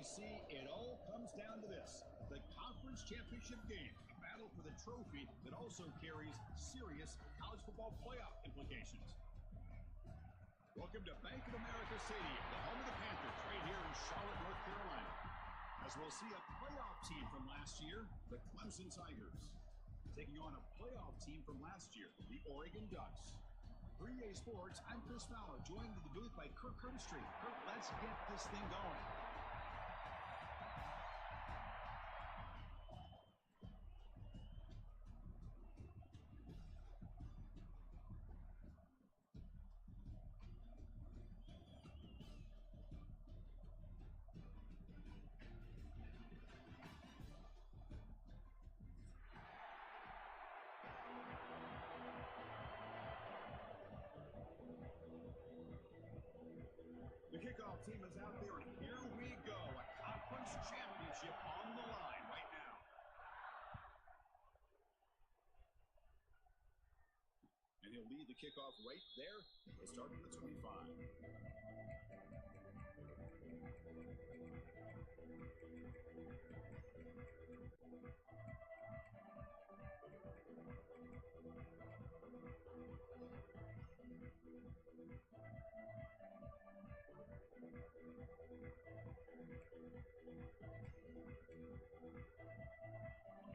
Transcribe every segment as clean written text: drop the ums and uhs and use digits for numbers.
ACC, it all comes down to this: the conference championship game, a battle for the trophy that also carries serious college football playoff implications. Welcome to Bank of America Stadium, the home of the Panthers, right here in Charlotte, North Carolina. As we'll see a playoff team from last year, the Clemson Tigers, taking on a playoff team from last year, the Oregon Ducks. 3A Sports, I'm Chris Fowler, joined in the booth by Kirk Herbstreit. Kirk, let's get this thing going. The kickoff team is out there, and here we go. A conference championship on the line right now. And he'll lead the kickoff right there. He'll start at the 25.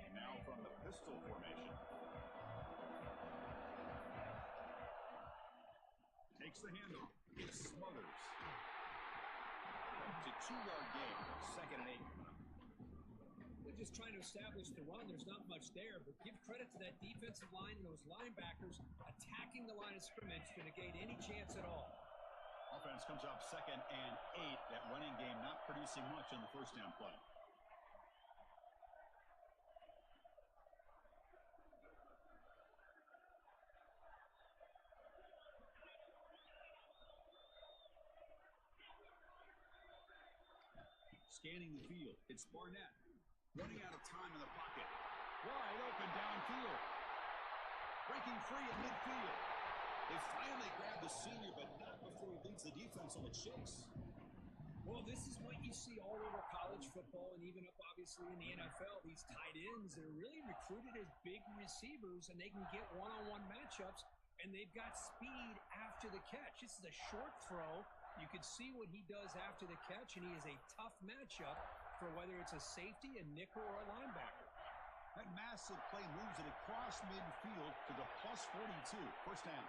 And now from the pistol formation. Takes the handoff. It smothers. It's a 2-yard gain. 2nd and 8. They're just trying to establish the run. There's not much there, but give credit to that defensive line and those linebackers attacking the line of scrimmage to negate any chance at all. Offense comes up 2nd and 8. That running game not producing much on the first down play. Scanning the field, it's Barnett. Running out of time in the pocket. Wide open downfield. Breaking free at midfield. They finally grab the senior, but not before he leads the defense on the chase. Well, this is what you see all over college football and even up, obviously, in the NFL. These tight ends, they're really recruited as big receivers, and they can get one-on-one matchups, and they've got speed after the catch. This is a short throw. You can see what he does after the catch, and he is a tough matchup for whether it's a safety, a nickel, or a linebacker. That massive play moves it across midfield to the plus 42. First down.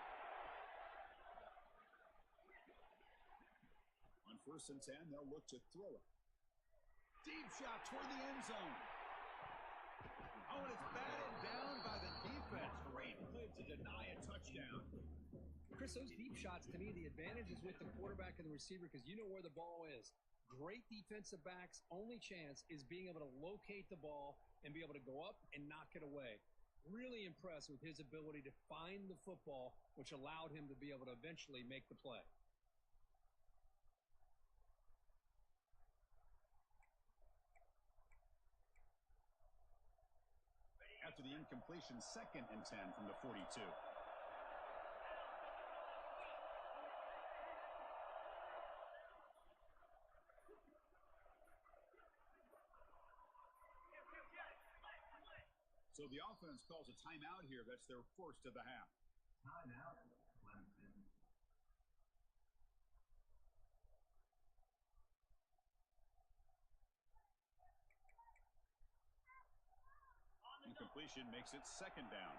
On 1st and 10, they'll look to throw it. Deep shot toward the end zone. Oh, and it's batted down by the defense. Great play to deny a touchdown. Chris, those deep shots, to me, the advantage is with the quarterback and the receiver because you know where the ball is. Great defensive backs' only chance is being able to locate the ball and be able to go up and knock it away. Really impressed with his ability to find the football, which allowed him to be able to eventually make the play. After the incompletion, 2nd and 10 from the 42. So the offense calls a timeout here. That's their first of the half. Timeout, Clemson. Incompletion makes it 2nd down.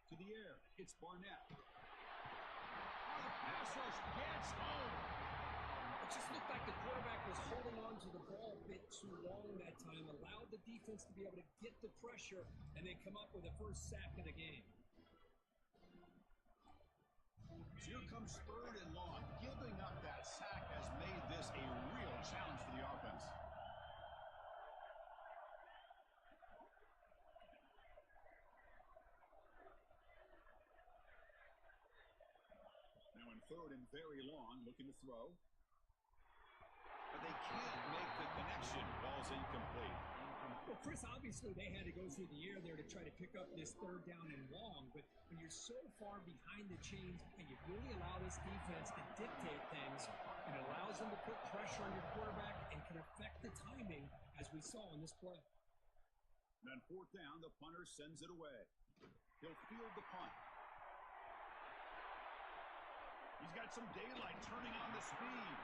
To the air, it's Barnett. Oh, the pass rush gets home. It just looked like the quarterback was holding on to the ball a bit too long that time, allowed the defense to be able to get the pressure, and they come up with the first sack of the game. Here comes 3rd and long. Giving up that sack has made this a real challenge for the offense. Now in 3rd and very long, looking to throw. But they can't make the connection. Ball's incomplete. Well, Chris, obviously they had to go through the air there to try to pick up this third down and long, but when you're so far behind the chains and you really allow this defense to dictate things, it allows them to put pressure on your quarterback and can affect the timing, as we saw in this play. And on fourth down, the punter sends it away. He'll field the punt. He's got some daylight turning on the speed.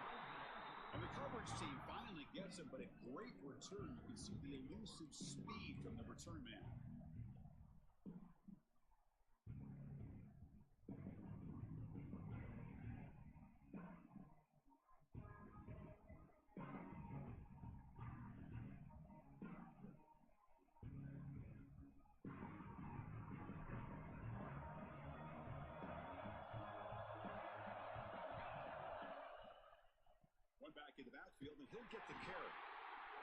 And the coverage team finally gets him, but a great return. You can see the elusive speed from the return man. Back in the backfield, and he'll get the carry.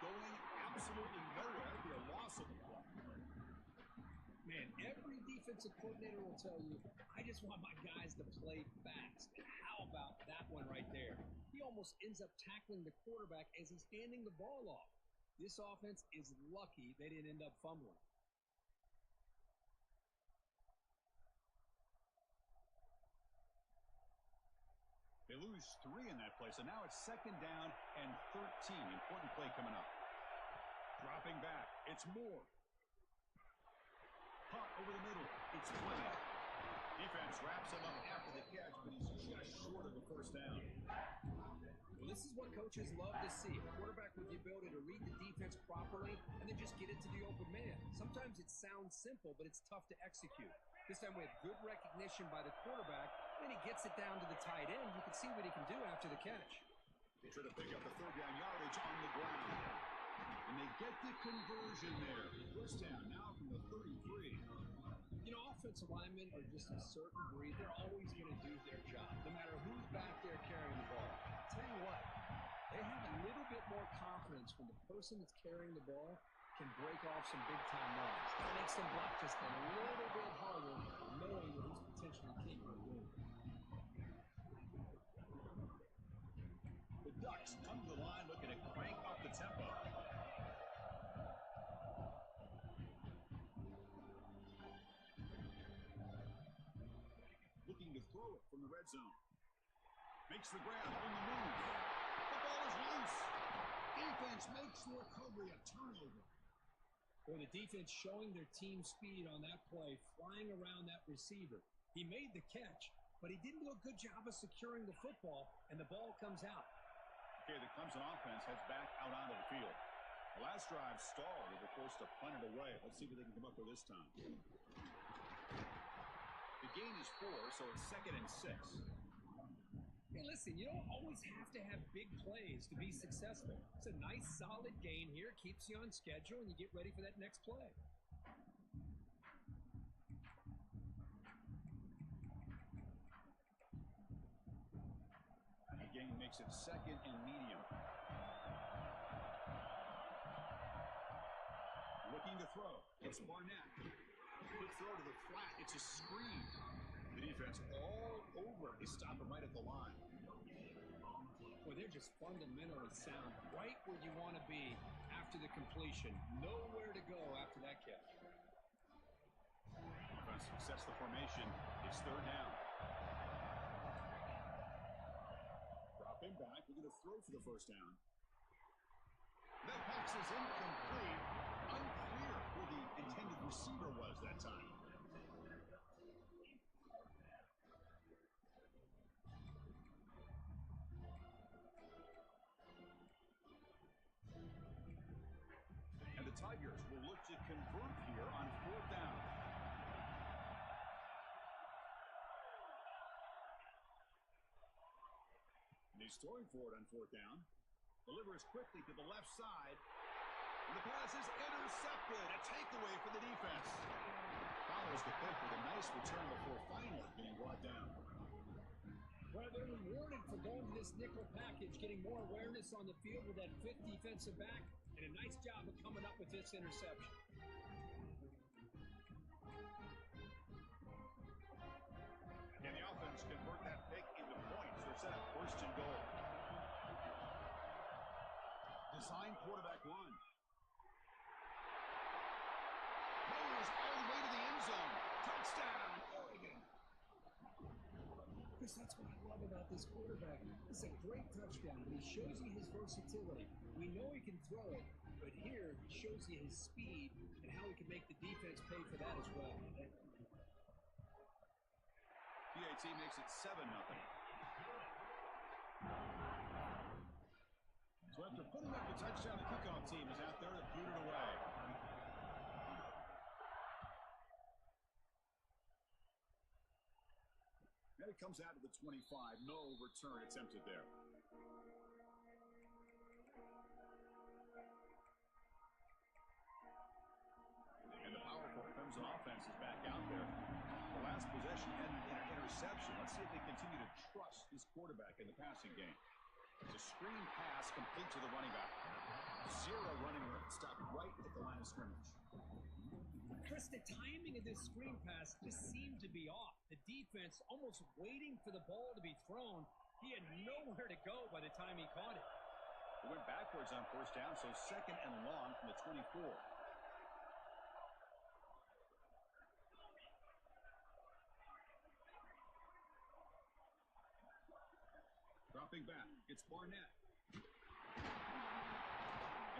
Going absolutely nowhere, be a loss of the ball. Man, every defensive coordinator will tell you, I just want my guys to play fast. How about that one right there? He almost ends up tackling the quarterback as he's handing the ball off. This offense is lucky they didn't end up fumbling. They lose 3 in that play, so now it's second down and 13. Important play coming up. Dropping back. It's Moore. Punt over the middle. It's Clemson. Defense wraps him up after the catch, but he's just short of the first down. Well, this is what coaches love to see. A quarterback with the ability to read the defense properly and then just get it to the open man. Sometimes it sounds simple, but it's tough to execute. This time we have good recognition by the quarterback. Then he gets it down to the tight end. You can see what he can do after the catch. They try to pick up the third down yardage on the ground. And they get the conversion there. First down now from the 33. You know, offensive linemen are just a certain breed. They're always going to do their job, no matter who's back there carrying the ball. I'll tell you what, they have a little bit more confidence when the person that's carrying the ball can break off some big-time runs. That makes them block just a little bit harder, knowing that he's potentially capable of doing it. The Ducks come to the line looking to crank up the tempo. Looking to throw it from the red zone. Makes the grab on the move. The ball is loose. Defense makes the recovery a turnover. Well, the defense showing their team speed on that play, flying around that receiver. He made the catch, but he didn't do a good job of securing the football, and the ball comes out. Okay, the Clemson offense heads back out onto the field. The last drive stalled. They were forced to punt it away. Let's see what they can come up with this time. The gain is 4, so it's 2nd and 6. Hey, listen, you don't always have to have big plays to be successful. It's a nice, solid gain here. Keeps you on schedule, and you get ready for that next play. The gain makes it 2nd and medium. Looking to throw. It's Barnett. Quick throw to the flat. It's a screen. The defense all over. They stop him right at the line. Boy, they're just fundamentally sound, right where you want to be after the completion. Nowhere to go after that catch. Defense sets the formation. It's 3rd down. Dropping back. We're going to throw for the first down. That pass is incomplete. Unclear who the intended receiver was that time. And the Tigers will look to convert here on 4th down. And he's throwing for it on 4th down. Delivers quickly to the left side. And the pass is intercepted. A takeaway for the defense. Follows the pick with a nice return before finally being brought down. Well, they're rewarded for going to this nickel package, getting more awareness on the field with that 5th defensive back, and a nice job of coming up with this interception. And the offense convert that pick into points. They're set up 1st and goal. Design quarterback run. goes all the way to the end zone. Touchdown, Oregon. Chris, that's what I love about this quarterback. It's a great touchdown, but he shows you his versatility. We know he can throw it, but here he shows you his speed and how he can make the defense pay for that as well. PAT makes it 7-0. So after putting up the touchdown, the kickoff team is out there to boot it away. And it comes out to the 25. No return attempted there. And the powerful Clemson offense is back out there. The last possession ended in an interception. Let's see if they continue to trust this quarterback in the passing game. It's a screen pass complete to the running back. Zero running room. Stopped right at the line of scrimmage. Chris, the timing of this screen pass just seemed to be off. The defense almost waiting for the ball to be thrown. He had nowhere to go by the time he caught it. It went backwards on first down, so 2nd and long from the 24. Dropping back, it's Barnett. And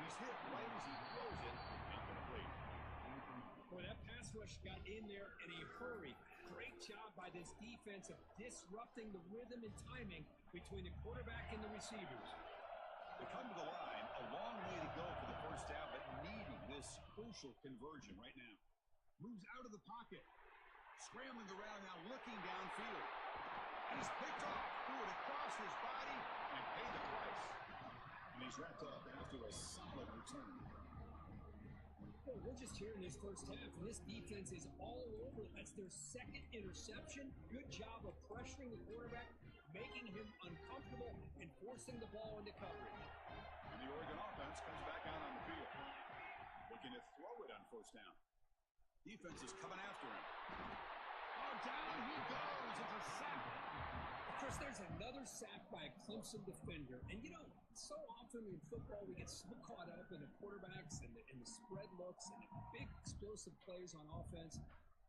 he's hit right as he throws it. Incomplete. Boy, that pass rush got in there in a hurry. Great job by this defense of disrupting the rhythm and timing between the quarterback and the receivers. They come to the line, a long way to go for the first down, but needing this crucial conversion right now. Moves out of the pocket. Scrambling around now, looking downfield. And he's picked off, threw it across his body, and paid the price. And he's wrapped up after a solid return. Well, we're just here in this first half, and this defense is all over. That's their 2nd interception. Good job of pressuring the quarterback, making him uncomfortable, and forcing the ball into coverage. And the Oregon offense comes back out on the field. Looking to throw it on first down. Defense is coming after him. Oh, down he goes. It's a sack. Chris, there's another sack by a Clemson defender. And, you know, so often in football we get so caught up in the quarterbacks and the spread looks and the big explosive plays on offense.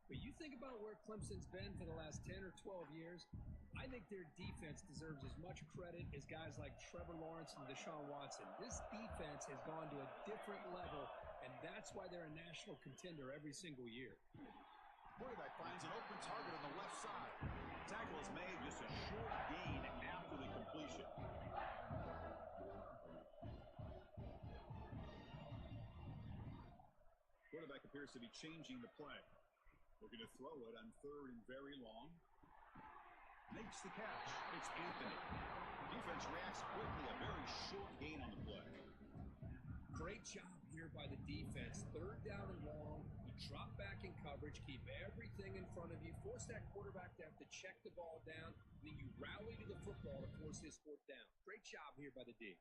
But you think about where Clemson's been for the last 10 or 12 years, I think their defense deserves as much credit as guys like Trevor Lawrence and Deshaun Watson. This defense has gone to a different level, and that's why they're a national contender every single year. Quarterback finds an open target on the left side. Tackle is made, just a short gain after the completion. Quarterback appears to be changing the play. Looking to throw it on 3rd and very long. Makes the catch. It's Anthony. Defense reacts quickly. A very short gain on the play. Great job here by the defense. 3rd down and long. You drop back in coverage, keep everything in front of you, force that quarterback to have to check the ball down, and then you rally to the football to force his 4th down. Great job here by the D.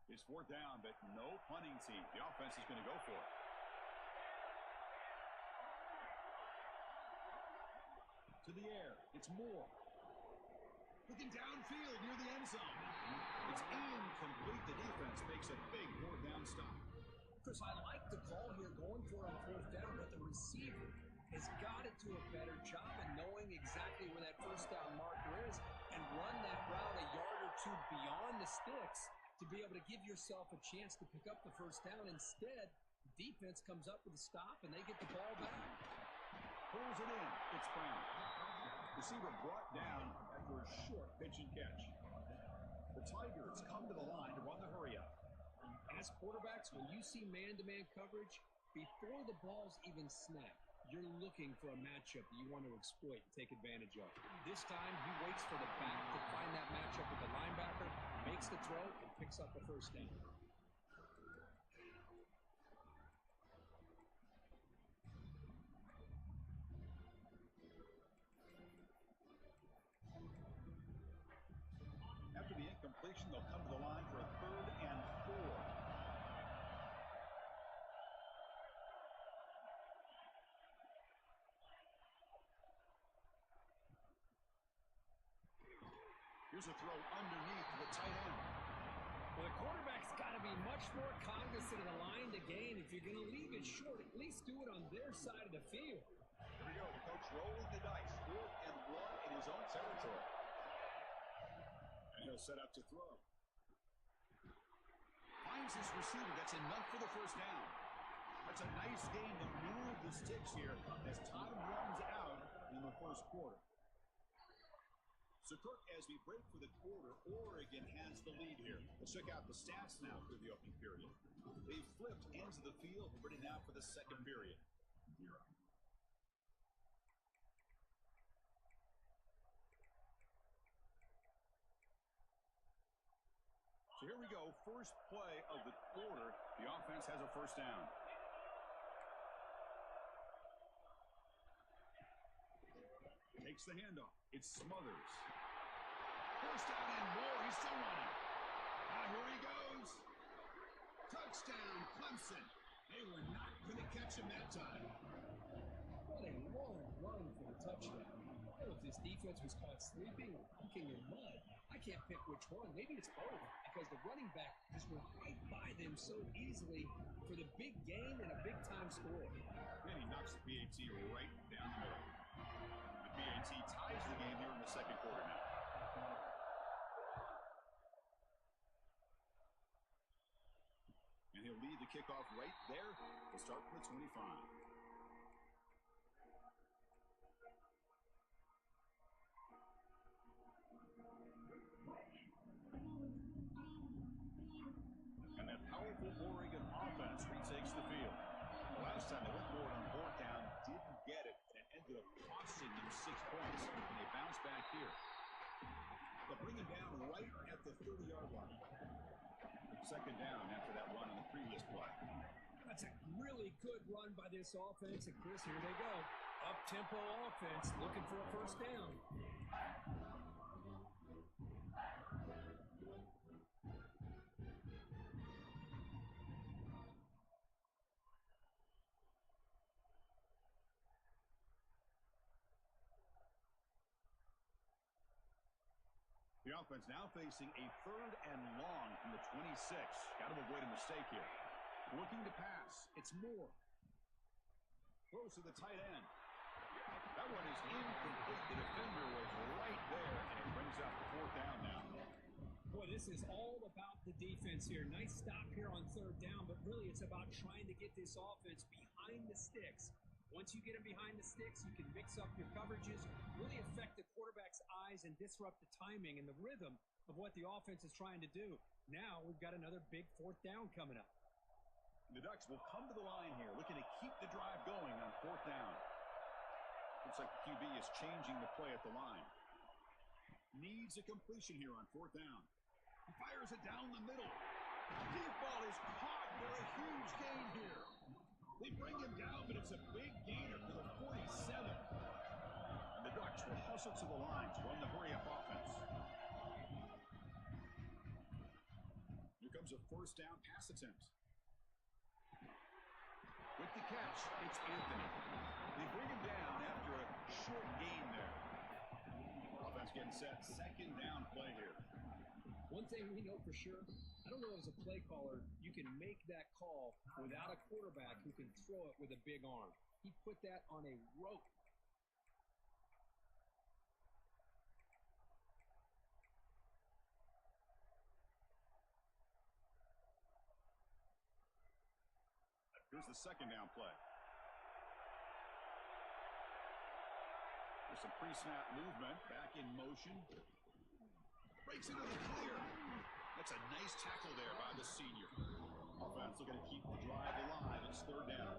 It's 4th down, but no punting team. The offense is going to go for it. To the air. It's Moore. Looking downfield near the end zone. It's incomplete. The defense makes a big 4th down stop. Chris, I like the call here going for it on 4th down, but the receiver has got to do a better job of knowing exactly where that 1st down marker is and run that route a yard or 2 beyond the sticks to be able to give yourself a chance to pick up the 1st down. Instead, the defense comes up with a stop and they get the ball back. Pulls it in. It's Brown. Receiver brought down after a short pitch and catch. The Tigers come to the line to run the hurry up. As quarterbacks, when you see man-to-man coverage, before the ball's even snapped, you're looking for a matchup that you want to exploit and take advantage of. This time, he waits for the back to find that matchup with the linebacker, makes the throw, and picks up the 1st down. After the incompletion, they'll come to the line for a 3rd and 4. Here's a throw underneath the tight end. Well, the quarterback's got to be much more cognizant of the line to gain. If you're going to leave it short, at least do it on their side of the field. Here we go. The coach rolling the dice. 4th and 1 in his own territory. And he'll set up to throw. Finds his receiver. That's enough for the first down. That's a nice game to move the sticks here as time runs out in the first quarter. So, Kirk, as we break for the quarter, Oregon has the lead here. Let's check out the stats now through the opening period. They flipped into the field, ready now for the second period. So here we go, first play of the quarter. The offense has a first down. Takes the handoff. It Smothers. First down and more. He's still running. Here he goes. Touchdown, Clemson. They were not going to catch him that time. What a long run for the touchdown. I don't know if this defense was caught sleeping or walking in mud. I can't pick which one. Maybe it's both, because the running back just went right by them so easily for the big gain and a big-time score. And he knocks the BAT right down the middle. The BAT ties the game here in the second quarter now. And he'll lead the kickoff right there to start from the 25. And that powerful Oregon offense retakes the field. Last time they went for it on 4th down, didn't get it, and it ended up costing them 6 points. And they bounce back here. They'll bring him down right at the 30-yard line. Second down after that run on the previous play. That's a really good run by this offense. And Chris, here they go. Up-tempo offense looking for a first down. The offense now facing a 3rd and long from the 26. Got to avoid a mistake here. Looking to pass. It's Moore. Throws to the tight end. That one is incomplete. The defender was right there, and it brings up 4th down now. Boy, this is all about the defense here. Nice stop here on 3rd down, but really it's about trying to get this offense behind the sticks. Once you get them behind the sticks, you can mix up your coverages, really affect the quarterback's eyes, and disrupt the timing and the rhythm of what the offense is trying to do. Now we've got another big 4th down coming up. The Ducks will come to the line here, looking to keep the drive going on 4th down. Looks like the QB is changing the play at the line. Needs a completion here on 4th down. He fires it down the middle. Deep ball is caught for a huge gain here. They bring him down, but it's a big gainer for the 47. And the Ducks will hustle to the line to run the hurry-up offense. Here comes a first down pass attempt. With the catch, it's Anthony. They bring him down after a short gain there. Offense getting set. Second down play here. One thing we know for sure, I don't know as a play caller, you can make that call without a quarterback who can throw it with a big arm. He put that on a rope. Here's the second down play. There's some pre-snap movement, back in motion. Breaks into the clear. That's a nice tackle there by the senior. Offense looking to keep the drive alive. It's 3rd down.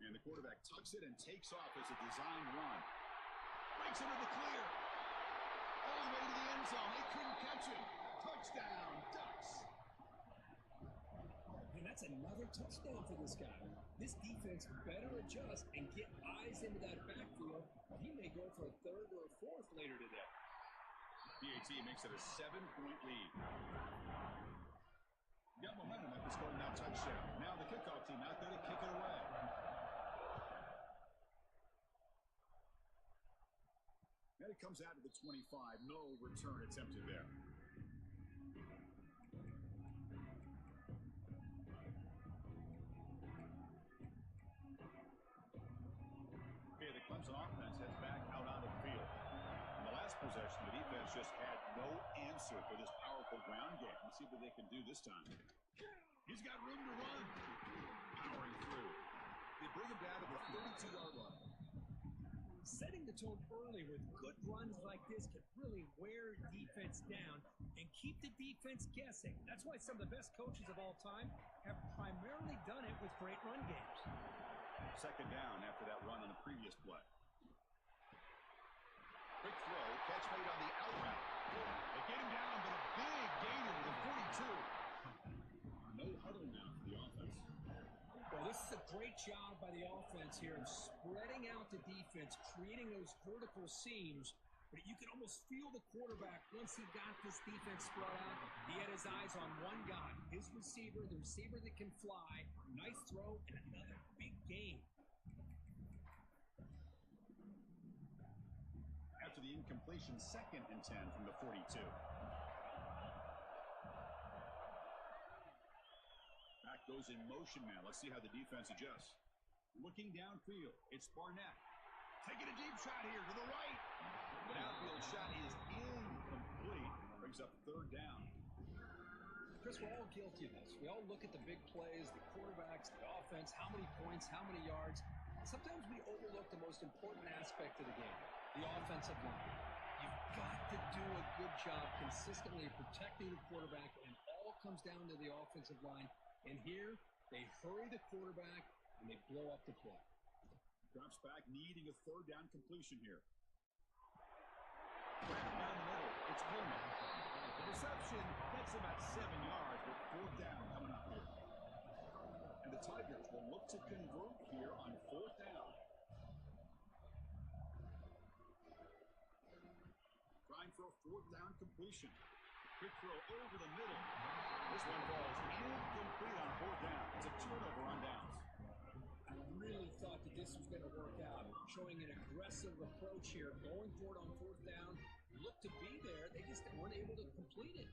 And the quarterback tucks it and takes off as a design run. Breaks into the clear. All the way to the end zone. They couldn't catch him. Touchdown, Ducks. And that's another touchdown for this guy. This defense better adjust and get eyes into that backfield, or he may go for a 3rd or a 4th later today. BAT makes it a 7-point lead. Got momentum after scoring that touchdown. Now the kickoff team out there to kick it away. Got to comes out to the 25. No return attempted there. Okay, the Clemson offense heads back out onto the field. In the last possession, the defense just had no answer for this powerful ground game. Let's see what they can do this time. He's got room to run. Powering through. They bring him down to the 32-yard line. Setting the tone early with good runs like this can really wear defense down and keep the defense guessing. That's why some of the best coaches of all time have primarily done it with great run games. Second down after that run on the previous play. Quick throw, catch made on the out route. They get him down, but a big gainer to the 42. No huddle now for the offense. Well, this is a great job by the offense here of spreading out the defense, creating those vertical seams. But you can almost feel the quarterback once he got this defense spread out. He had his eyes on one guy, his receiver, the receiver that can fly. Nice throw and another big gain. After the incompletion, 2nd and 10 from the 42. Back goes in motion now. Let's see how the defense adjusts. Looking downfield, it's Barnett. Taking a deep shot here to the right. The outfield shot is incomplete. Brings up 3rd down. Chris, we're all guilty of this. We all look at the big plays, the quarterbacks, the offense, how many points, how many yards. Sometimes we overlook the most important aspect of the game, the offensive line. You've got to do a good job consistently protecting the quarterback, and all comes down to the offensive line. And here, they hurry the quarterback, and they blow up the play. Drops back, needing a 3rd down completion here. Grab down the middle. It's Pullman. The reception gets about 7 yards, but 4th down coming up here. And the Tigers will look to convert here on 4th down. Trying for a 4th down completion. Quick throw over the middle. This one falls incomplete on 4th down. It's a turnover on downs. I really thought that this was going to work out. Showing an aggressive approach here, going for it on 4th down. Looked to be there. They just weren't able to complete it.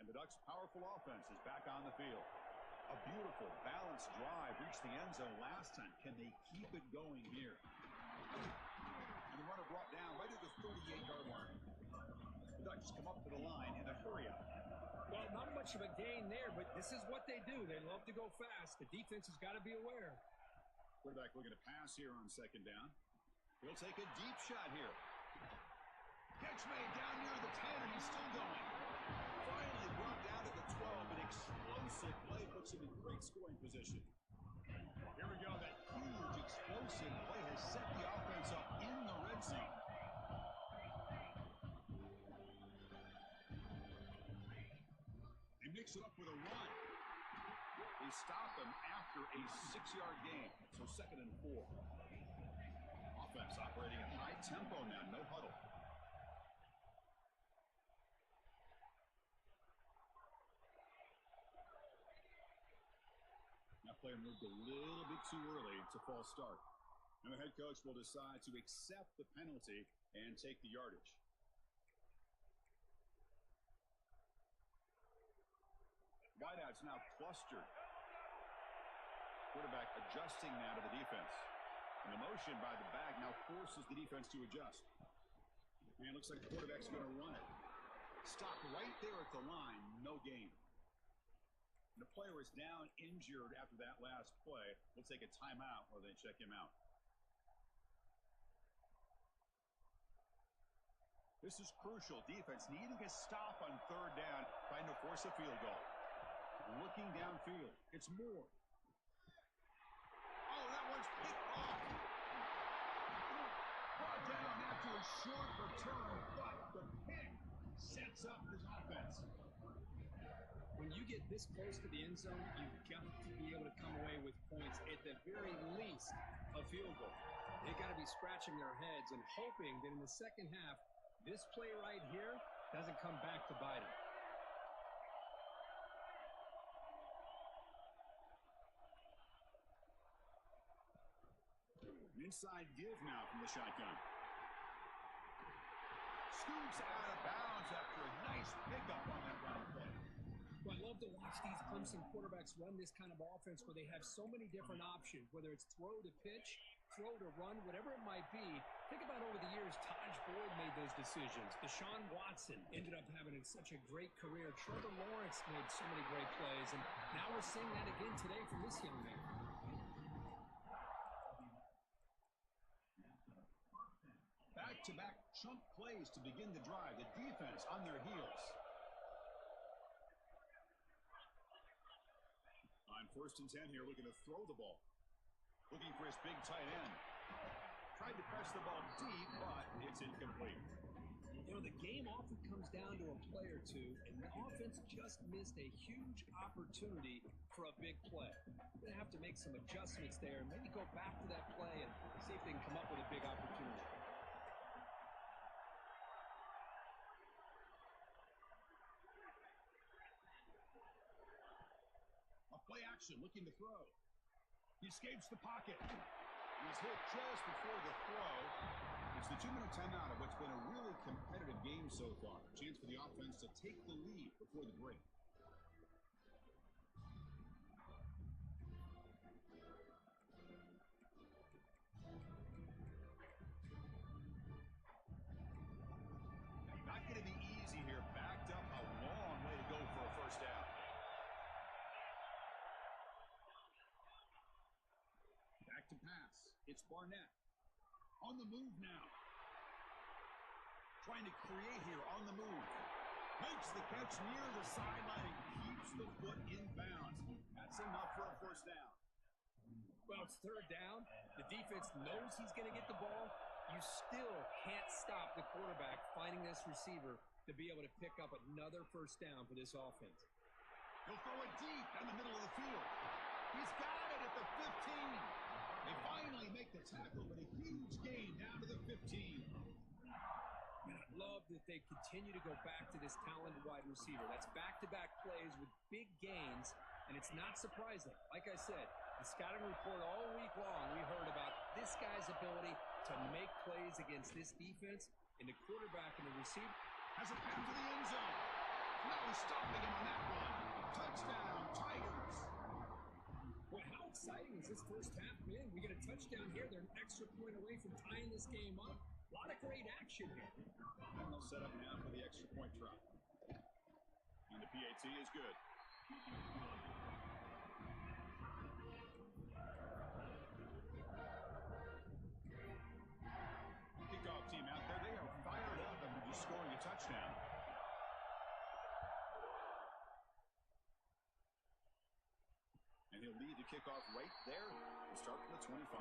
And the Ducks' powerful offense is back on the field. A beautiful, balanced drive reached the end zone last time. Can they keep it going here? And the runner brought down right at the 38-yard line. The Ducks come up to the line in a hurry-up. Well, not much of a gain there, but this is what they do. They love to go fast. The defense has got to be aware. Quarterback looking to pass here on 2nd down. He'll take a deep shot here. Catch made down near the 10, and he's still going. Finally brought down to the 12. An explosive play puts him in great scoring position. Here we go. That huge explosive play has set the offense up in the red zone. They mix it up with a run. They stop him after a 6-yard gain. So 2nd and 4. Offense operating at high tempo now. No huddle. That player moved a little bit too early. It's a false start. And the head coach will decide to accept the penalty and take the yardage. Wideouts now clustered. Quarterback adjusting now to the defense. And the motion by the back now forces the defense to adjust. And it looks like the quarterback's going to run it. Stop right there at the line. No gain. The player is down injured after that last play. We'll take a timeout while they check him out. This is crucial. Defense needing a stop on 3rd down, trying to force a field goal. Looking downfield. It's Moore. Oh, that one's picked off. Brought down after a short return, but the pick sets up his offense. When you get this close to the end zone, you've got to be able to come away with points. At the very least, a field goal. They've got to be scratching their heads and hoping that in the second half, this play right here doesn't come back to bite them. Inside give now from the shotgun. Scoots out of bounds after a nice pickup on that round play. Well, I love to watch these Clemson quarterbacks run this kind of offense where they have so many different options, whether it's throw to pitch, throw to run, whatever it might be. Think about over the years, Taj Boyd made those decisions. Deshaun Watson ended up having such a great career. Trevor Lawrence made so many great plays, and now we're seeing that again today from this young man. Back-to-back chunk plays to begin the drive. The defense on their heels. On 1st and 10 here, looking to throw the ball. Looking for his big tight end. Tried to press the ball deep, but it's incomplete. You know, the game often comes down to a play or two, and the offense just missed a huge opportunity for a big play. They're going to have to make some adjustments there and maybe go back to that play and see if they can come up with a big opportunity. Play action, looking to throw. He escapes the pocket. He's hit just before the throw. It's the 2-minute timeout of what's been a really competitive game so far. Chance for the offense to take the lead before the break. Not going to be easy here. Backed up a long way to go for a first down. To pass. It's Barnett. On the move now. Trying to create here on the move. Makes the catch near the sideline and keeps the foot in bounds. That's enough for a first down. Well, it's 3rd down. The defense knows he's going to get the ball. You still can't stop the quarterback finding this receiver to be able to pick up another first down for this offense. He'll throw it deep in the middle of the field. He's got it at the 15. They finally make the tackle, but a huge gain down to the 15. And I love that they continue to go back to this talented wide receiver. That's back-to-back plays with big gains, and it's not surprising. Like I said, the scouting report all week long, we heard about this guy's ability to make plays against this defense, and the quarterback and the receiver has a pass to the end zone. No stopping him on that one. Touchdown, Tigers. Boy, how exciting has this first half been? We get a touchdown here. They're an extra point away from tying this game up. A lot of great action here. And they'll set up now for the extra point try. And the PAT is good. Kickoff team out there. They are fired up after just scoring a touchdown. And he'll lead the kickoff right there to start from the 25.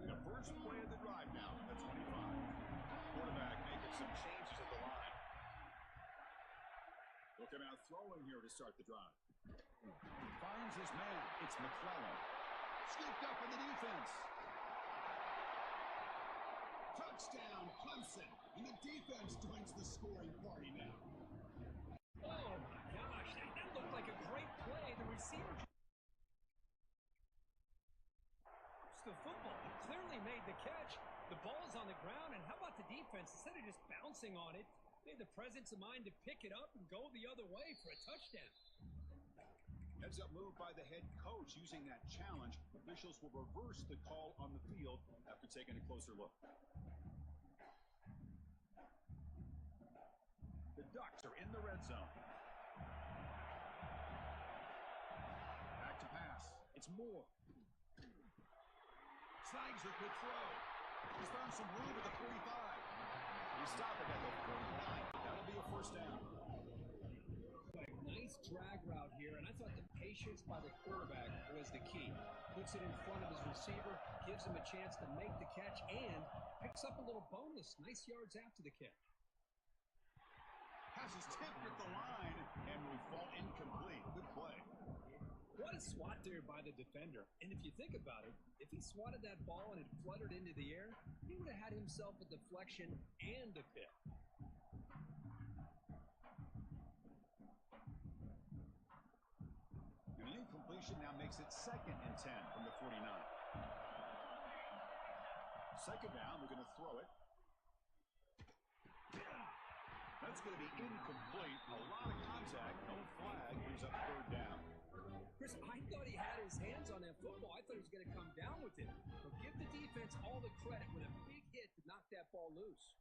The first play of the drive now at the 25. Quarterback making some changes at the line. He'll come out throwing here to start the drive. Finds his man. It's McClellan. Scooped up in the defense. Touchdown, Clemson. And the defense joins the scoring party now. Oh, my gosh. That looked like a great play. The receiver the football. He clearly made the catch. The ball's on the ground, and how about the defense? Instead of just bouncing on it, they had the presence of mind to pick it up and go the other way for a touchdown. Heads up move by the head coach using that challenge. Officials will reverse the call on the field after taking a closer look. The Ducks are in the red zone. Back to pass. It's Moore. Slides a good throw. He's found some room at the 45. He's stopping at the 49. That'll be a first down. Nice drag route here, and I thought the patience by the quarterback was the key. Puts it in front of his receiver, gives him a chance to make the catch, and picks up a little bonus. Nice yards after the catch. Pass is tipped at the line, and will fall incomplete. Good play. What a swat there by the defender. And if you think about it, if he swatted that ball and it fluttered into the air, he would have had himself a deflection and a pick. And the incompletion now makes it 2nd and 10 from the 49. Second down, they're going to throw it. That's going to be incomplete. A lot of contact, no flag, brings up 3rd down. Chris, I thought he had his hands on that football. I thought he was going to come down with it. But give the defense all the credit with a big hit to knock that ball loose.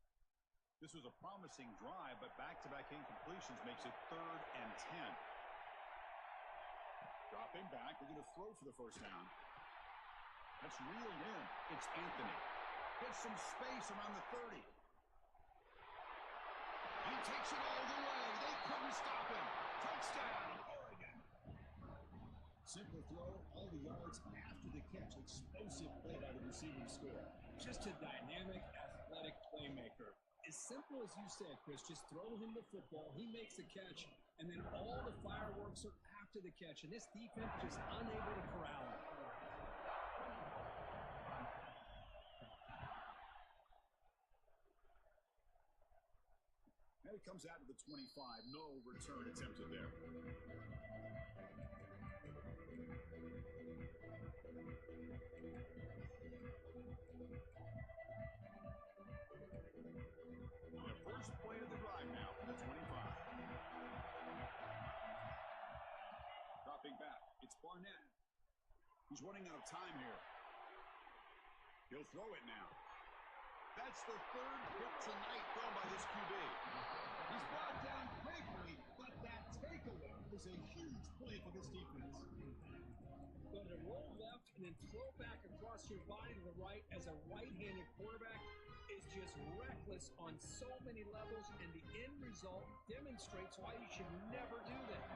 This was a promising drive, but back-to-back incompletions makes it 3rd and 10. Dropping back, they're going to throw for the 1st down. That's reeled in. It's Anthony. Gets some space around the 30. He takes it all the way. They couldn't stop him. Touchdown, Oregon. Simple throw, all the yards after the catch. Explosive play by the receiving score. Just a dynamic, athletic playmaker. As simple as you said, Chris, just throw him the football. He makes the catch, and then all the fireworks are after the catch. And this defense just unable to corral him. And it comes out to the 25. No return attempted there. The first play of the drive now from the 25. Dropping back. It's Barnett. He's running out of time here. He'll throw it now. That's the 3rd hit tonight thrown by this QB. He's brought down quickly, but that takeaway is a huge play for this defense. But to roll left and then throw back across your body to the right as a right-handed quarterback is just reckless on so many levels, and the end result demonstrates why you should never do that.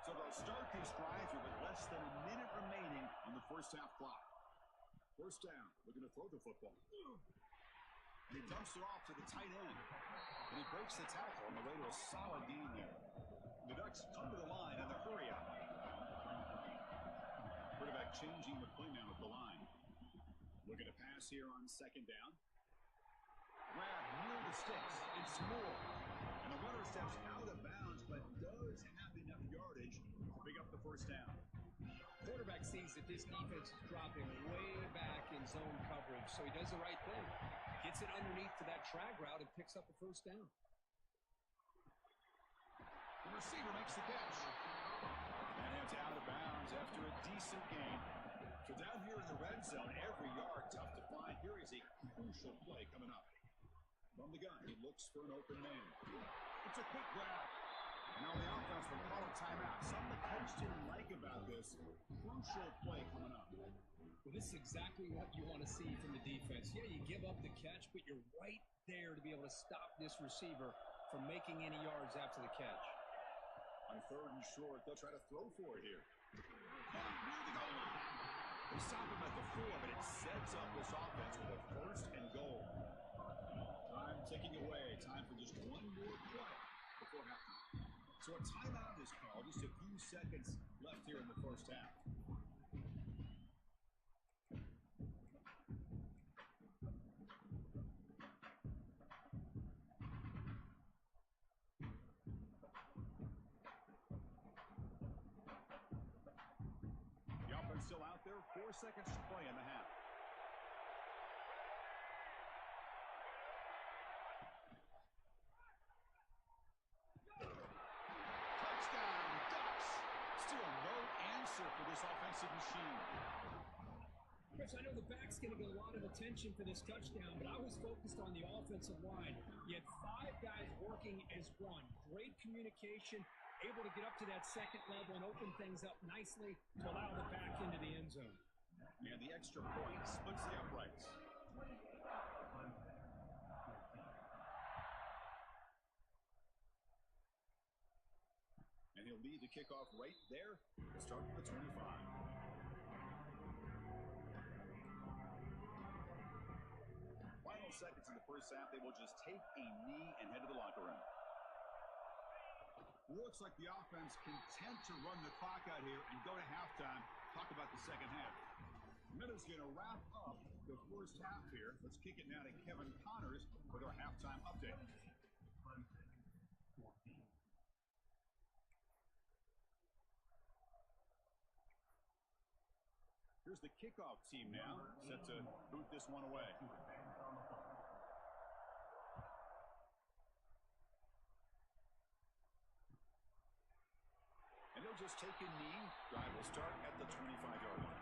So they'll start this drive with less than a minute remaining on the 1st half clock. 1st down, looking to throw the football. And he dumps it off to the tight end. And he breaks the tackle on the way to a solid gain there. The Ducks come to the line on the hurry out. Quarterback changing the play now at the line. Looking to pass here on 2nd down. Grab near the sticks. It's Moore. And the runner steps out of bounds, but does have enough yardage to pick up the 1st down. Quarterback sees that this defense is dropping way back in zone coverage, so he does the right thing. Gets it underneath to that drag route and picks up a 1st down. The receiver makes the catch. And it's out of bounds after a decent gain. So down here in the red zone, every yard tough to find. Here is a crucial play coming up. From the gun, he looks for an open man. It's a quick grab. Now the offense will call a timeout. Something the coach didn't like about this. Crucial play coming up. Well, this is exactly what you want to see from the defense. Yeah, you give up the catch, but you're right there to be able to stop this receiver from making any yards after the catch. On 3rd and short, they'll try to throw for it here. Near the goal line. They stop him at the 4, but it sets up this offense with a 1st and goal. Time ticking away. Time for just one more play before halftime. So a timeout is called. Just a few seconds left here in the 1st half. The offense still out there. 4 seconds to play in the half. Touchdown, Ducks! Still no answer for this offensive machine. Chris, I know the back's going to get a lot of attention for this touchdown, but I was focused on the offensive line. You had 5 guys working as one. Great communication, able to get up to that 2nd level and open things up nicely to allow the back into the end zone. And the extra point splits the uprights. And he'll lead the kickoff right there to start from the 25. Final seconds in the 1st half, they will just take a knee and head to the locker room. Looks like the offense content to run the clock out here and go to halftime. Talk about the second half. Minutes going to wrap up the first half here. Let's kick it now to Kevin Connors with our halftime update. Here's the kickoff team now, set to boot this one away. And they'll just take a knee. Drive will start at the 25-yard line.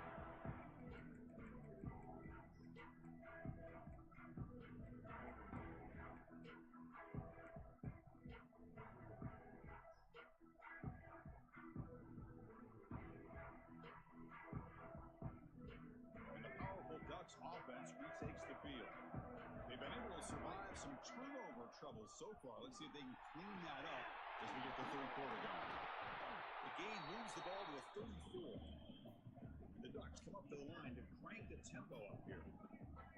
Offense retakes the field. They've been able to survive some turnover trouble so far. Let's see if they can clean that up as we get the third quarter going. The game moves the ball to a 34. The Ducks come up to the line to crank the tempo up here.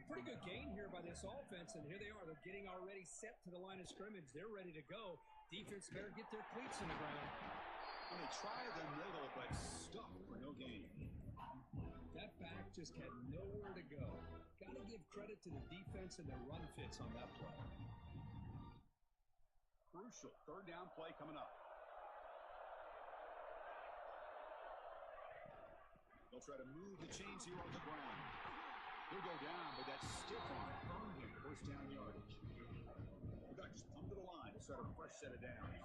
Pretty good gain here by this offense, and here they are. They're getting already set to the line of scrimmage. They're ready to go. Defense better get their cleats in the ground. And they try the middle, but stuck for no gain. That back just had nowhere to go. Got to give credit to the defense and their run fits on that play. Crucial third down play coming up. They'll try to move the chains here on the ground. He'll go down, but that stiff arm earned him first down yardage. The Ducks come to the line to start a fresh set of downs.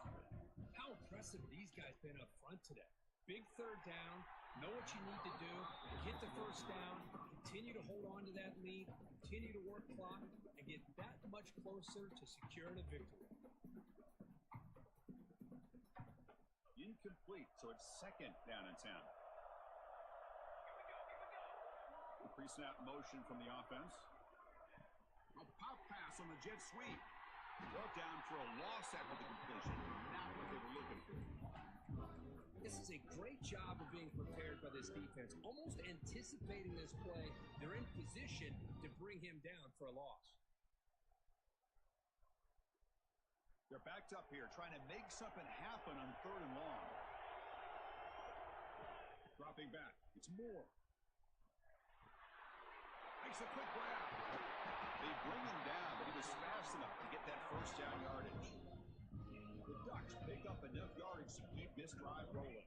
How impressive these guys been up front today. Big third down, know what you need to do, get the first down, continue to hold on to that lead, continue to work clock, and get that much closer to securing a victory. Incomplete, so it's second down in 10. Pre-snap motion from the offense. A pop pass on the jet sweep. Brought down for a loss after the completion. Not what they were looking for. This is a great job of being prepared by this defense. Almost anticipating this play, they're in position to bring him down for a loss. They're backed up here, trying to make something happen on third and long. Dropping back. It's Moore. Makes a quick grab. They bring him down, but he was fast enough to get that first down yardage. The Ducks pick up enough yardage to keep this drive rolling.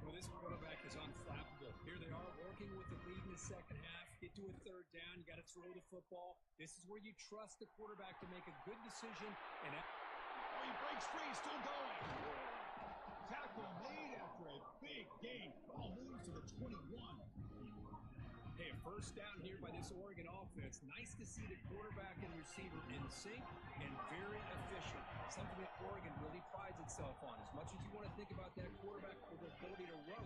Well, this quarterback is unflappable. Here they are working with the lead in the second half. Get to a third down. You got to throw the football. This is where you trust the quarterback to make a good decision. And he breaks free, still going. Tackle made after a big gain. Ball moves to the 21. Hey, a first down here by this Oregon offense. Nice to see the quarterback and receiver in sync and very efficient. Something that Oregon really prides itself on. As much as you want to think about that quarterback with their ability to run,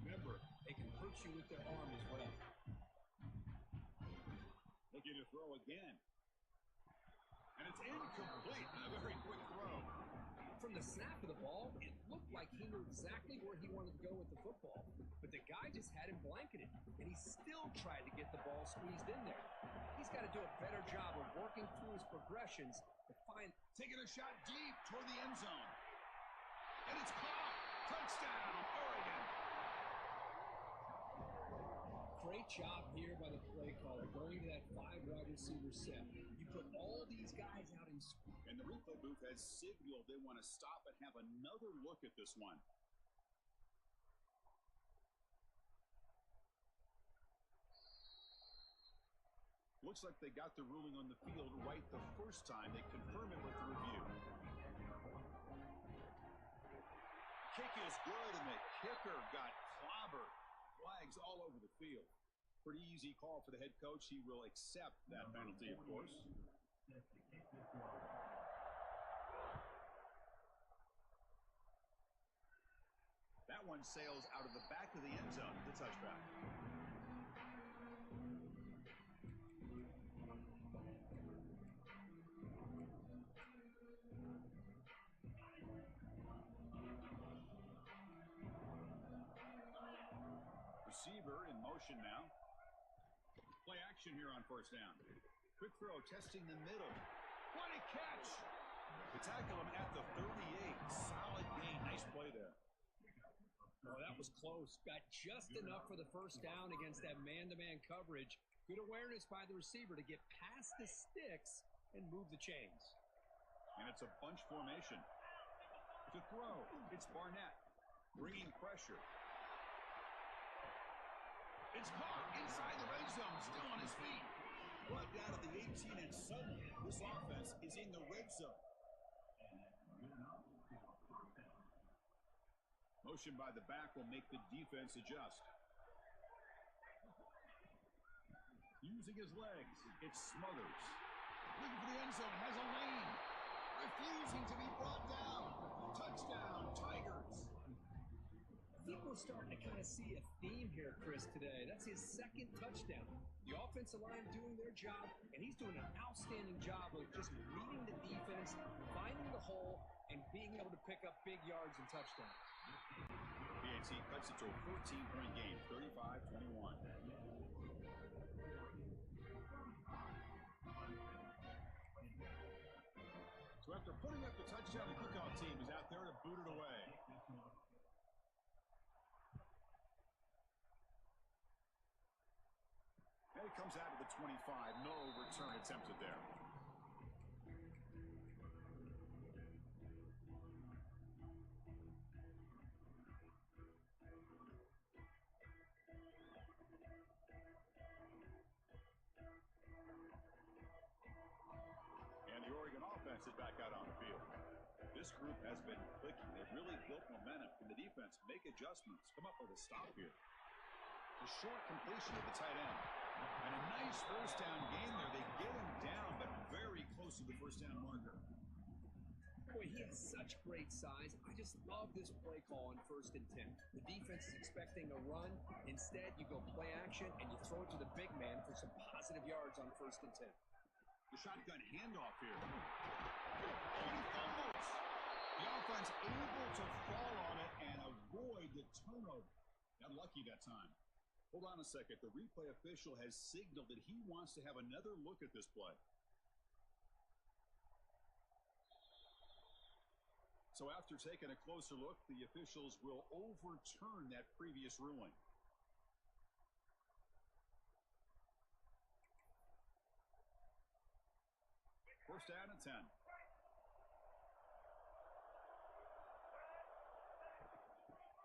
remember, they can hurt you with their arm as well. Looking to throw again. And it's incomplete. A very quick throw. From the snap of the ball, it looked like he knew exactly where he wanted to go with the football. But the guy just had him blanketed, and he still tried to get the ball squeezed in there. He's got to do a better job of working through his progressions to find. Taking a shot deep toward the end zone. And it's caught. Touchdown, Oregon. Great job here by the play caller, going to that 5-wide receiver set. You put all these guys out in. And the replay booth has signaled they want to stop and have another look at this one. Looks like they got the ruling on the field right the first time. They confirm it with the review. Kick is good, and the kicker got clobbered. Flags all over the field. Pretty easy call for the head coach. He will accept that penalty, of course. That one sails out of the back of the end zone. The touchback. Receiver in motion now. Play action here on first down. Quick throw, testing the middle. What a catch! To tackle him at the 38. Solid gain. Nice play there. Oh, that was close. Got just enough for the first down against that man-to-man coverage. Good awareness by the receiver to get past the sticks and move the chains. And it's a bunch formation. To throw, it's Barnett. Bringing pressure. It's caught inside the red zone. Still on his feet. Brought down to the 18, and suddenly this offense is in the red zone. Motion by the back will make the defense adjust. Using his legs, it's Smothers. Looking for the end zone, has a lane. Refusing to be brought down. Touchdown, Tigers. I think we're starting to kind of see a theme here, Chris, today. That's his second touchdown. The offensive line doing their job, and he's doing an outstanding job of just reading the defense, finding the hole, and being able to pick up big yards and touchdowns. PAT cuts it to a 14-point game, 35-21. So after putting up the touchdown, the kickoff team is out there to boot it away. And it comes out of the 25. No return attempted there. And the Oregon offense is back out on the field. This group has been clicking. They've really built momentum. Can the defense make adjustments? Come up with a stop here. The short completion of the tight end. And a nice first down gain there. They get him down, but very close to the first down marker. Boy, he has such great size. I just love this play call on 1st and 10. The defense is expecting a run. Instead, you go play action, and you throw it to the big man for some positive yards on 1st and 10. The shotgun handoff here. Oh, he fumbles. The offense able to fall on it and avoid the turnover. Got lucky that time. Hold on a second. The replay official has signaled that he wants to have another look at this play. So after taking a closer look, the officials will overturn that previous ruling. First down and 10.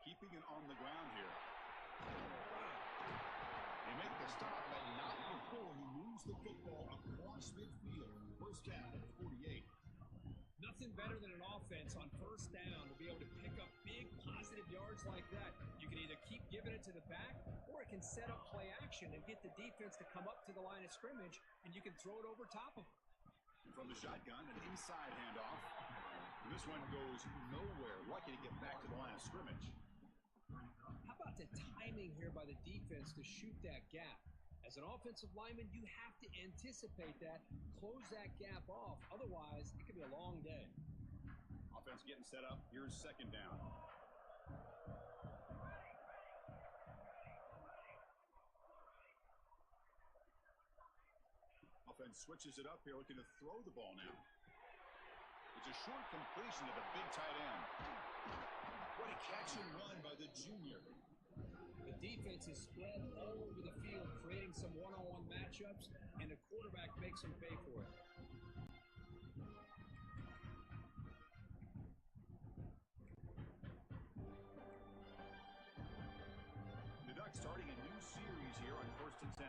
Keeping it on the ground here. They make the stop, but not before he moves the football across midfield. First down at 48. Nothing better than an offense on 1st down to be able to pick up big positive yards like that. You can either keep giving it to the back, or it can set up play action and get the defense to come up to the line of scrimmage, and you can throw it over top of them. From the shotgun, an inside handoff. This one goes nowhere. Lucky to get back to the line of scrimmage. How about the timing here by the defense to shoot that gap? As an offensive lineman, you have to anticipate that, close that gap off. Otherwise, it could be a long day. Offense getting set up. Here's 2nd down. Offense switches it up here, looking to throw the ball now. It's a short completion to the big tight end. What a catch and run by the junior. The defense is spread all over the field, creating some one-on-one matchups, and the quarterback makes them pay for it. The Ducks starting a new series here on 1st and 10.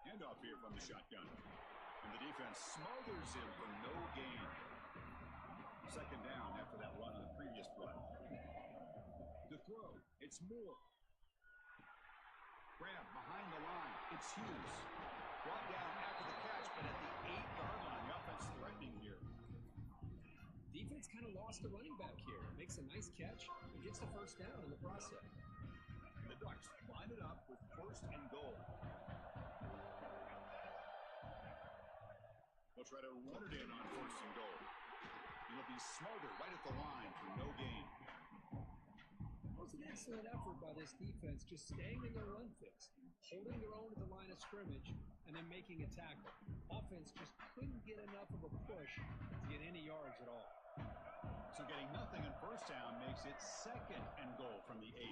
Handoff here from the shotgun. And the defense smothers him for no gain. 2nd down after that run on the previous play. To throw, it's Moore. Grab behind the line, it's Hughes. Brought down after the catch, but at the 8-yard line, the offense threatening here. Defense kind of lost the running back here. Makes a nice catch and gets the first down in the process. The Ducks line it up with 1st and goal. They'll try to run it in on 1st and goal. It'll be smothered right at the line for no gain. was an excellent effort by this defense, just staying in their run fix, holding their own at the line of scrimmage, and then making a tackle. Offense just couldn't get enough of a push to get any yards at all. So getting nothing on first down makes it 2nd and goal from the 8.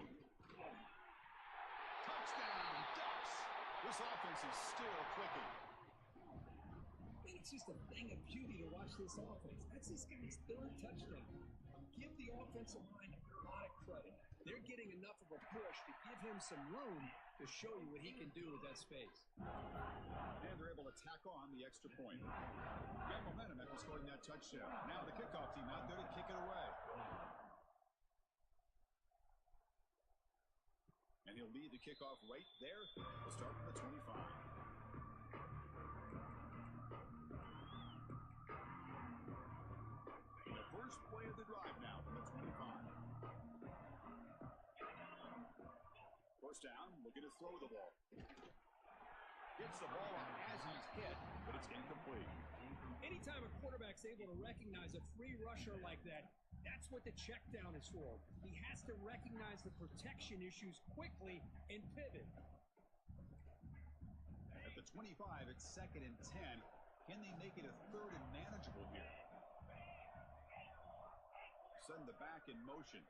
Touchdown, Ducks! This offense is still clicking. It's just a thing of beauty to watch this offense. That's this guy's 3rd touchdown. Give the offensive line a lot of credit. They're getting enough of a push to give him some room to show you what he can do with that space. And they're able to tack on the extra point. Got momentum after scoring that touchdown. Now the kickoff team out there to kick it away. And he'll lead the kickoff right there. We'll start from the 25. The first play of the drive now from the 25. First down, looking to throw the ball. Gets the ball out as he's hit, but it's incomplete. Anytime a quarterback's able to recognize a free rusher like that, that's what the check down is for. He has to recognize the protection issues quickly and pivot. At the 25, it's 2nd and 10. Can they make it a 3rd and manageable here? Send the back in motion.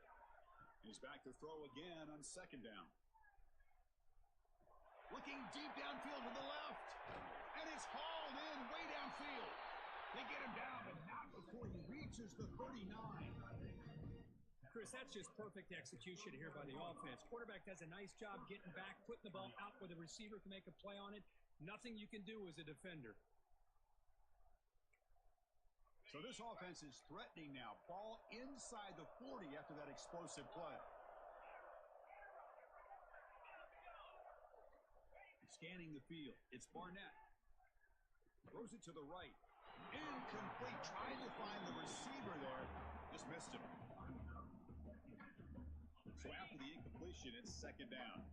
He's back to throw again on 2nd down. Looking deep downfield to the left. And it's hauled in way downfield. They get him down, but not before he reaches the 39. Chris, that's just perfect execution here by the offense. Quarterback does a nice job getting back, putting the ball out where the receiver can make a play on it. Nothing you can do as a defender. So this offense is threatening now. Ball inside the 40 after that explosive play. Scanning the field. It's Barnett. Throws it to the right. Incomplete. Trying to find the receiver there. Just missed him. So after the incompletion, it's 2nd down.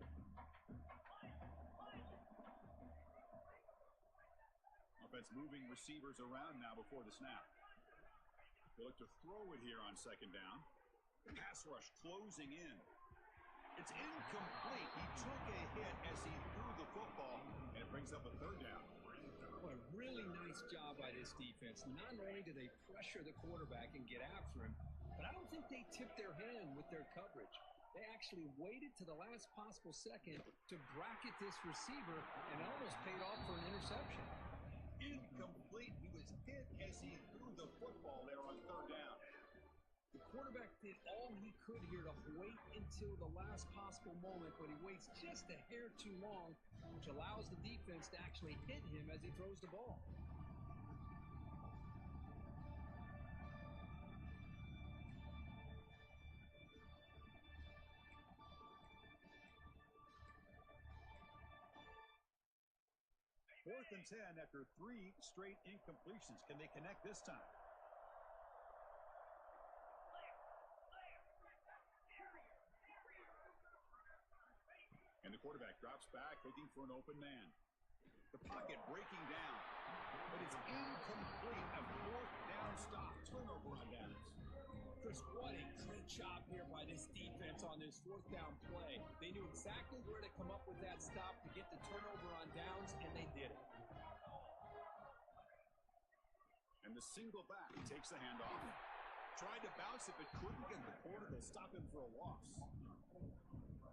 Offense moving receivers around now before the snap. They look to throw it here on 2nd down. Pass rush closing in. It's incomplete. He took a hit as he threw the football, and it brings up a 3rd down. What a really nice job by this defense. Not only do they pressure the quarterback and get after him, but I don't think they tipped their hand with their coverage. They actually waited to the last possible second to bracket this receiver and almost paid off for an interception. Incomplete. He was hit as he threw the football there on 3rd down. The quarterback did all he could here to wait until the last possible moment, but he waits just a hair too long, which allows the defense to actually hit him as he throws the ball. Fourth and 10 after 3 straight incompletions. Can they connect this time? And the quarterback drops back, looking for an open man. The pocket breaking down, but it's incomplete. A 4th down stop. Turnover on downs. Chris, what a great job here by this defense on this 4th down play. They knew exactly where to come up with that stop to get the turnover on downs, and they did it. And the single back takes the handoff. Tried to bounce it, but couldn't get the corner. They'll stop him for a loss.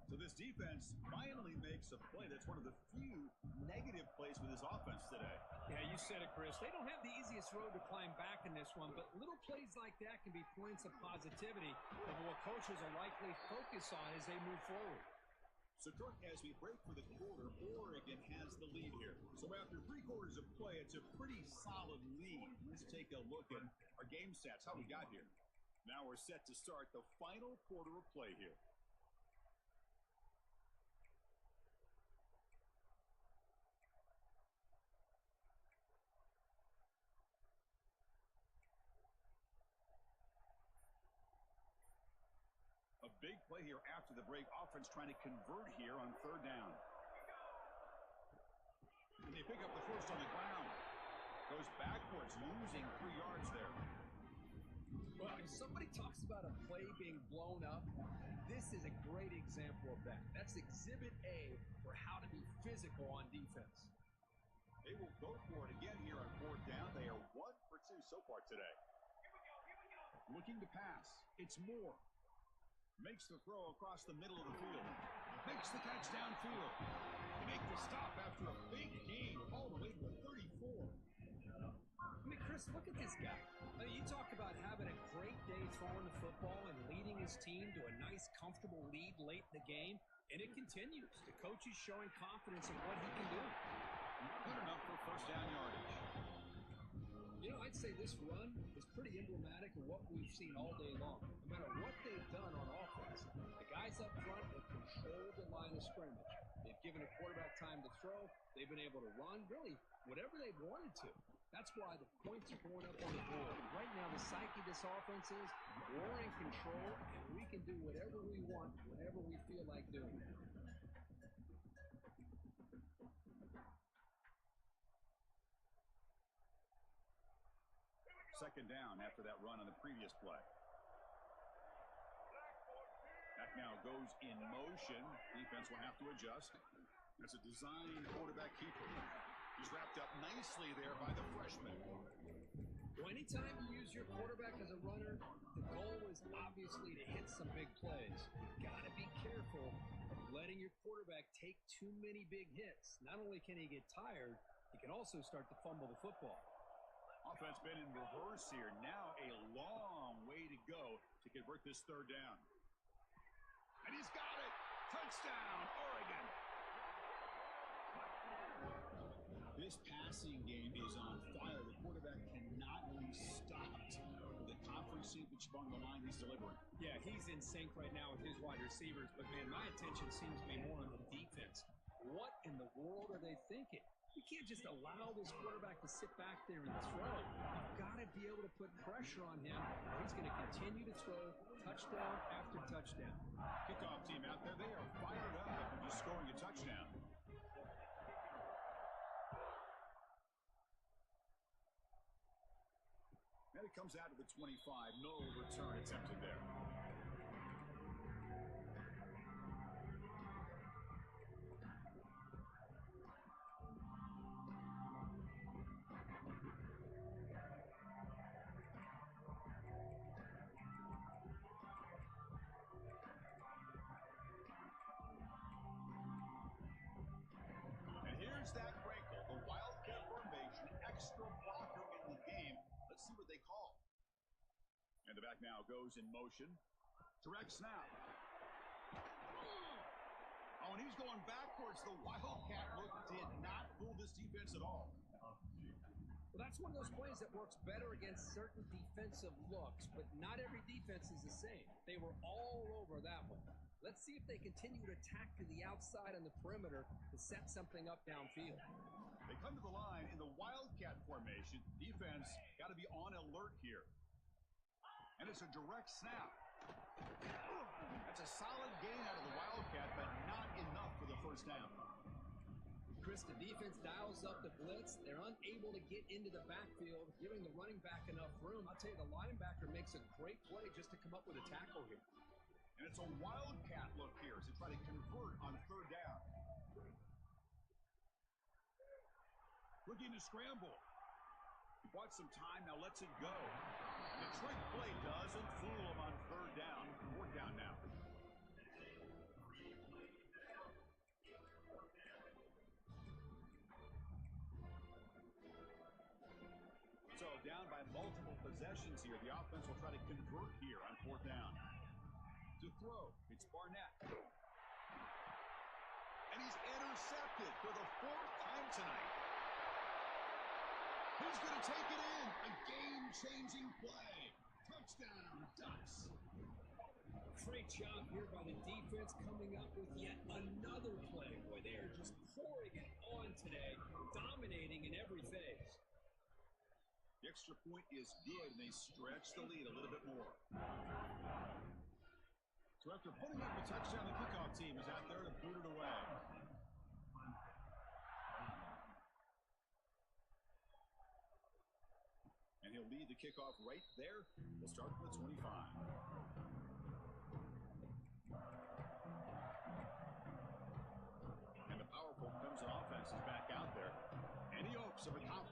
So this defense finally makes a play. That's one of the few negative plays for this offense today. Yeah, you said it, Chris. They don't have the easiest road to climb back in this one, but little plays like that can be points of positivity of what coaches will likely focus on as they move forward. So, Kirk, as we break for the quarter, Oregon has the lead here. So after 3 quarters of play, it's a pretty solid lead. Let's take a look at our game stats, how we got here. Now we're set to start the final quarter of play here. A big play here after the break. Offense trying to convert here on 3rd down. And they pick up the first on the ground. Goes backwards, losing 3 yards there. Well, if somebody talks about a play being blown up, This is a great example of that. That's exhibit A for how to be physical on defense. They will go for it again here on fourth down. They are 1 for 2 so far today. Looking to pass. It's Moore. Makes the throw across the middle of the field. Makes the catch downfield. They make the stop after a big gain all the way to the 34. I mean, Chris, look at this guy. I mean, you talk about having a great day throwing the football and leading his team to a nice, comfortable lead late in the game, and it continues. The coach is showing confidence in what he can do. Not good enough for first down yardage. You know, I'd say this run is pretty emblematic of what we've seen all day long. No matter what they've done on offense, the guys up front have controlled the line of scrimmage. They've given a quarterback time to throw. They've been able to run, really, whatever they've wanted to. That's why the points are going up on the board. Right now, the psyche of this offense is we're in control, and we can do whatever we want, whenever we feel like doing it. Second down after that run on the previous play. That now goes in motion. Defense will have to adjust. That's a design quarterback keeper. He's wrapped up nicely there by the freshman. Well, anytime you use your quarterback as a runner, the goal is obviously to hit some big plays. You've got to be careful of letting your quarterback take too many big hits. Not only can he get tired, he can also start to fumble the football. Offense been in reverse here. Now a long way to go to convert this third down. And he's got it. Touchdown, Oregon. This passing game is on fire. The quarterback cannot be stopped. The conference championship on the line he's delivering. Yeah, he's in sync right now with his wide receivers. But, man, my attention seems to be more on the defense. What in the world are they thinking? You can't just allow this quarterback to sit back there and throw. You've got to be able to put pressure on him, or he's going to continue to throw touchdown after touchdown. Kickoff team out there, they are fired up after just scoring a touchdown. And it comes out to the 25. No return attempted there. That wrinkle, the Wildcat formation, extra blocker in the game. Let's see what they call. And the back now goes in motion. Direct snap. Oh, and he's going backwards. The Wildcat look did not fool this defense at all. Well, that's one of those plays that works better against certain defensive looks, but not every defense is the same. They were all over that one. Let's see if they continue to attack to the outside on the perimeter to set something up downfield. They come to the line in the Wildcat formation. Defense got to be on alert here. And it's a direct snap. That's a solid gain out of the Wildcat, but not enough for the first down. Chris, the defense dials up the blitz. They're unable to get into the backfield, giving the running back enough room. I'll tell you, the linebacker makes a great play just to come up with a tackle here. And it's a Wildcat look here to try to convert on third down. Looking to scramble. He bought some time, now lets it go. And the trick play doesn't fool him on third down. Fourth down now. So down by multiple possessions here. The offense will try to convert here on fourth down. To throw, it's Barnett. And he's intercepted for the fourth time tonight. He's going to take it in. A game-changing play. Touchdown, Ducks. Great job here by the defense coming up with yet another play. Boy, they are just pouring it on today, dominating in every phase. The extra point is good, and they stretch the lead a little bit more. So after putting up a touchdown, the kickoff team is out there to boot it away. And he'll lead the kickoff right there. We'll start from the 25.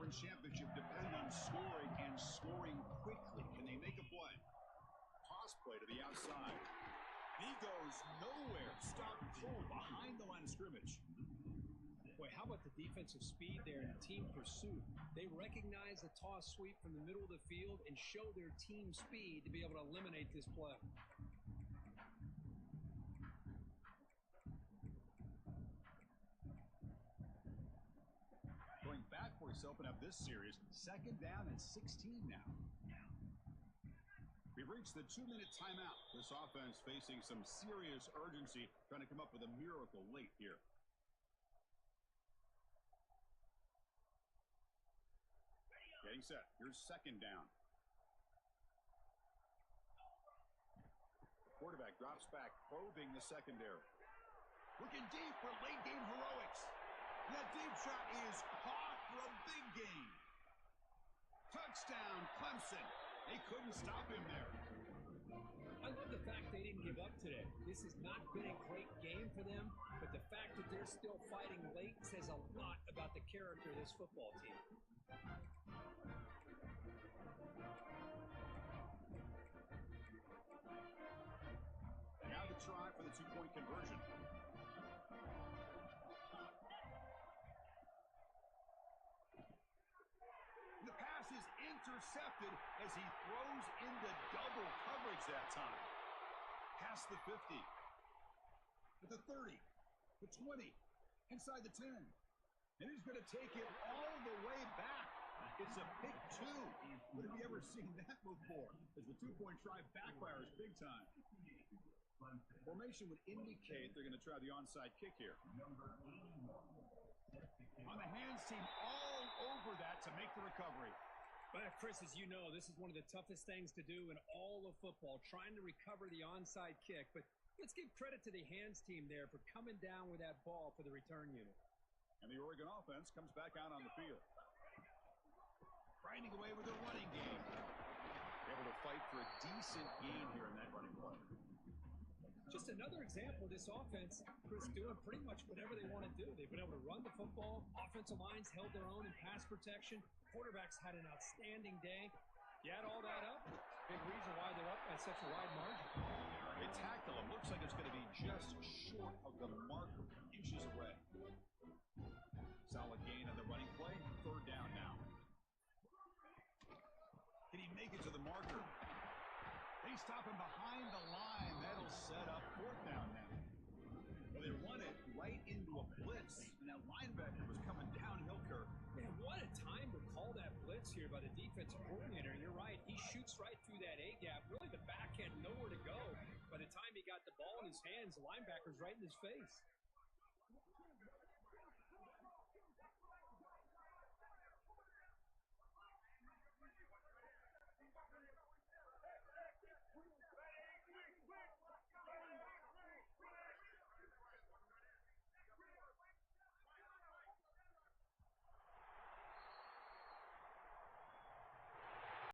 conference championship depend on scoring and scoring quickly. Can they make a play? Toss play to the outside. He goes nowhere. Stop cold behind the line of scrimmage. Boy, how about the defensive speed there in the team pursuit? They recognize the toss sweep from the middle of the field and show their team speed to be able to eliminate this play. Going backwards to open up this series. 2nd down and 16 now. We've reached the 2-minute timeout. This offense facing some serious urgency, trying to come up with a miracle late here. Getting set. Here's 2nd down. The quarterback drops back, probing the secondary. Looking deep for late game heroics. That deep shot is caught for a big gain. Touchdown, Clemson. They couldn't stop him there. I love the fact they didn't give up today. This has not been a great game for them, but the fact that they're still fighting late says a lot about the character of this football team. Now the try for the 2-point conversion. The pass is intercepted as he throws into double coverage that time. Past the 50. To the 30. The 20. Inside the 10. And he's going to take it all the way back. It's a pick 2. When have you ever seen that before? As the 2-point try backfires big time. Formation would indicate they're going to try the onside kick here. On the hands team, all over that to make the recovery. But Chris, as you know, this is one of the toughest things to do in all of football, trying to recover the onside kick. But let's give credit to the hands team there for coming down with that ball for the return unit. And the Oregon offense comes back out on the field. Grinding away with a running game. Able to fight for a decent gain here in that running play. Just another example of this offense, Chris, doing pretty much whatever they want to do. They've been able to run the football. Offensive lines held their own in pass protection. Quarterbacks had an outstanding day. You add all that up, big reason why they're up by such a wide margin. They tackle him. Looks like it's going to be just short of the marker, inches away. Solid gain on the running play. 3rd down now. Can he make it to the marker? They stop him behind the line. That'll set up 4th down now. Well, they run it right into a blitz, and that linebacker was coming downhill, Kirk. Man, what a time to call that blitz here by the defensive coordinator. You're right. He shoots right through that A-gap. Really, the back had nowhere to go. By the time he got the ball in his hands, the linebacker's right in his face.